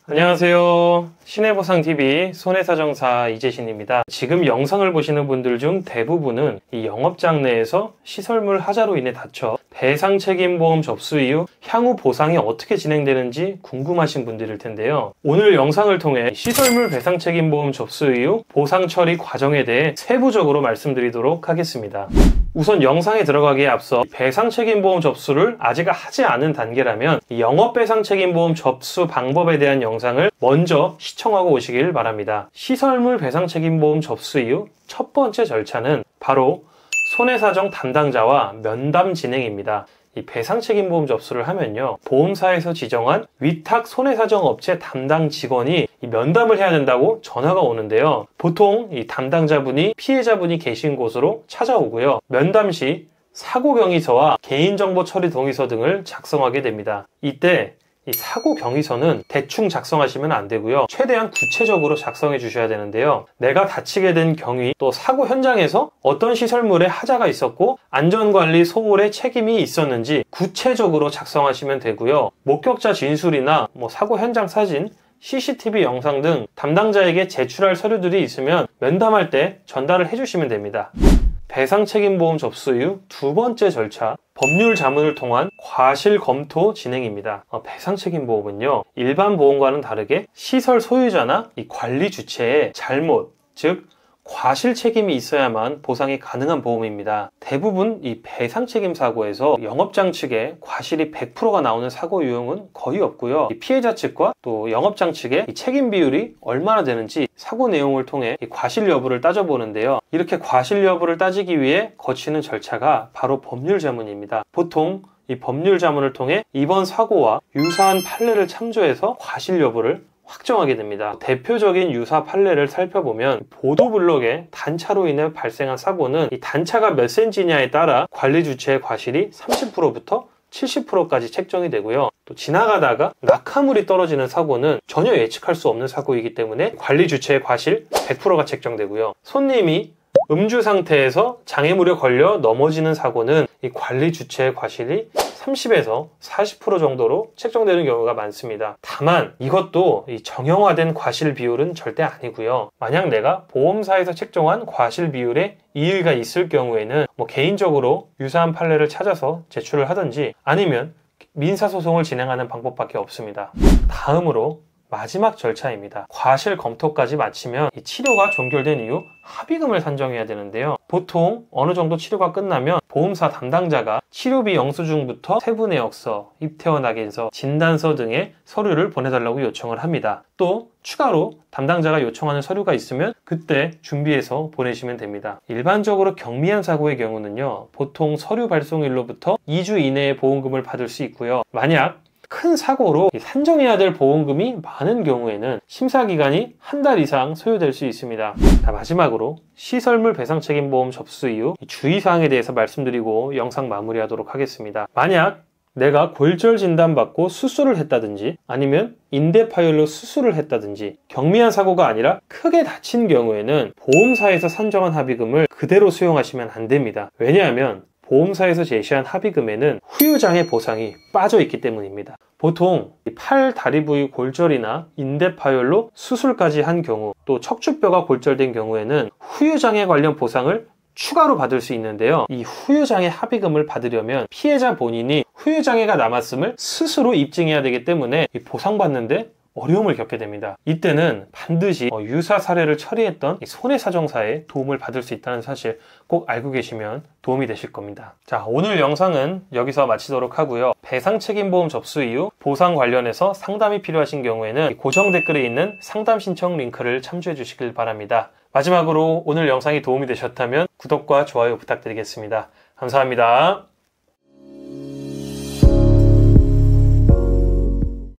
안녕하세요. 신해보상TV 손해사정사 이재신입니다. 지금 영상을 보시는 분들 중 대부분은 이 영업장 내에서 시설물 하자로 인해 다쳐 배상책임보험 접수 이후 향후 보상이 어떻게 진행되는지 궁금하신 분들일 텐데요. 오늘 영상을 통해 시설물 배상책임보험 접수 이후 보상 처리 과정에 대해 세부적으로 말씀드리도록 하겠습니다. 우선 영상에 들어가기에 앞서 배상책임보험 접수를 아직 하지 않은 단계라면 영업배상책임보험 접수 방법에 대한 영상을 먼저 시청하고 오시길 바랍니다. 시설물 배상책임보험 접수 이후 첫 번째 절차는 바로 손해사정 담당자와 면담 진행입니다. 이 배상책임보험 접수를 하면요, 보험사에서 지정한 위탁 손해사정업체 담당 직원이 이 면담을 해야 된다고 전화가 오는데요. 보통 이 담당자분이 피해자분이 계신 곳으로 찾아오고요. 면담 시 사고경위서와 개인정보 처리 동의서 등을 작성하게 됩니다. 이때 이 사고 경위서는 대충 작성하시면 안 되고요. 최대한 구체적으로 작성해 주셔야 되는데요. 내가 다치게 된 경위, 또 사고 현장에서 어떤 시설물에 하자가 있었고 안전관리 소홀의 책임이 있었는지 구체적으로 작성하시면 되고요. 목격자 진술이나 사고 현장 사진, CCTV 영상 등 담당자에게 제출할 서류들이 있으면 면담할 때 전달을 해주시면 됩니다. 배상책임보험 접수 이후 두 번째 절차, 법률 자문을 통한 과실 검토 진행입니다. 배상책임보험은요, 일반 보험과는 다르게 시설 소유자나 이 관리 주체의 잘못, 즉 과실 책임이 있어야만 보상이 가능한 보험입니다. 대부분 이 배상책임 사고에서 영업장 측에 과실이 100%가 나오는 사고 유형은 거의 없고요. 피해자 측과 또 영업장 측의 이 책임 비율이 얼마나 되는지 사고 내용을 통해 이 과실 여부를 따져보는데요. 이렇게 과실 여부를 따지기 위해 거치는 절차가 바로 법률 자문입니다. 보통 이 법률 자문을 통해 이번 사고와 유사한 판례를 참조해서 과실 여부를 확정하게 됩니다. 대표적인 유사 판례를 살펴보면 보도블록의 단차로 인해 발생한 사고는 이 단차가 몇 cm냐에 따라 관리 주체의 과실이 30%부터 70%까지 책정이 되고요. 또 지나가다가 낙하물이 떨어지는 사고는 전혀 예측할 수 없는 사고이기 때문에 관리 주체의 과실 100%가 책정되고요. 손님이 음주 상태에서 장애물에 걸려 넘어지는 사고는 이 관리 주체의 과실이 30에서 40% 정도로 책정되는 경우가 많습니다. 다만 이것도 이 정형화된 과실 비율은 절대 아니고요. 만약 내가 보험사에서 책정한 과실 비율에 이의가 있을 경우에는 개인적으로 유사한 판례를 찾아서 제출을 하든지 아니면 민사소송을 진행하는 방법밖에 없습니다. 다음으로 마지막 절차입니다. 과실 검토까지 마치면 이 치료가 종결된 이후 합의금을 산정해야 되는데요. 보통 어느 정도 치료가 끝나면 보험사 담당자가 치료비 영수증부터 세부 내역서, 입퇴원 확인서, 진단서 등의 서류를 보내달라고 요청을 합니다. 또 추가로 담당자가 요청하는 서류가 있으면 그때 준비해서 보내시면 됩니다. 일반적으로 경미한 사고의 경우는요, 보통 서류 발송일로부터 2주 이내에 보험금을 받을 수 있고요. 만약 큰 사고로 산정해야 될 보험금이 많은 경우에는 심사기간이 한 달 이상 소요될 수 있습니다. 자, 마지막으로 시설물 배상책임보험 접수 이후 주의사항에 대해서 말씀드리고 영상 마무리하도록 하겠습니다. 만약 내가 골절 진단받고 수술을 했다든지 아니면 인대 파열로 수술을 했다든지 경미한 사고가 아니라 크게 다친 경우에는 보험사에서 산정한 합의금을 그대로 수용하시면 안 됩니다. 왜냐하면 보험사에서 제시한 합의금에는 후유장애 보상이 빠져 있기 때문입니다. 보통 팔, 다리 부위 골절이나 인대 파열로 수술까지 한 경우, 또 척추뼈가 골절된 경우에는 후유장애 관련 보상을 추가로 받을 수 있는데요. 이 후유장애 합의금을 받으려면 피해자 본인이 후유장애가 남았음을 스스로 입증해야 되기 때문에 보상받는데 어려움을 겪게 됩니다. 이때는 반드시 유사 사례를 처리했던 손해사정사의 도움을 받을 수 있다는 사실 꼭 알고 계시면 도움이 되실 겁니다. 자, 오늘 영상은 여기서 마치도록 하고요. 배상책임보험 접수 이후 보상 관련해서 상담이 필요하신 경우에는 고정 댓글에 있는 상담 신청 링크를 참조해 주시길 바랍니다. 마지막으로 오늘 영상이 도움이 되셨다면 구독과 좋아요 부탁드리겠습니다. 감사합니다.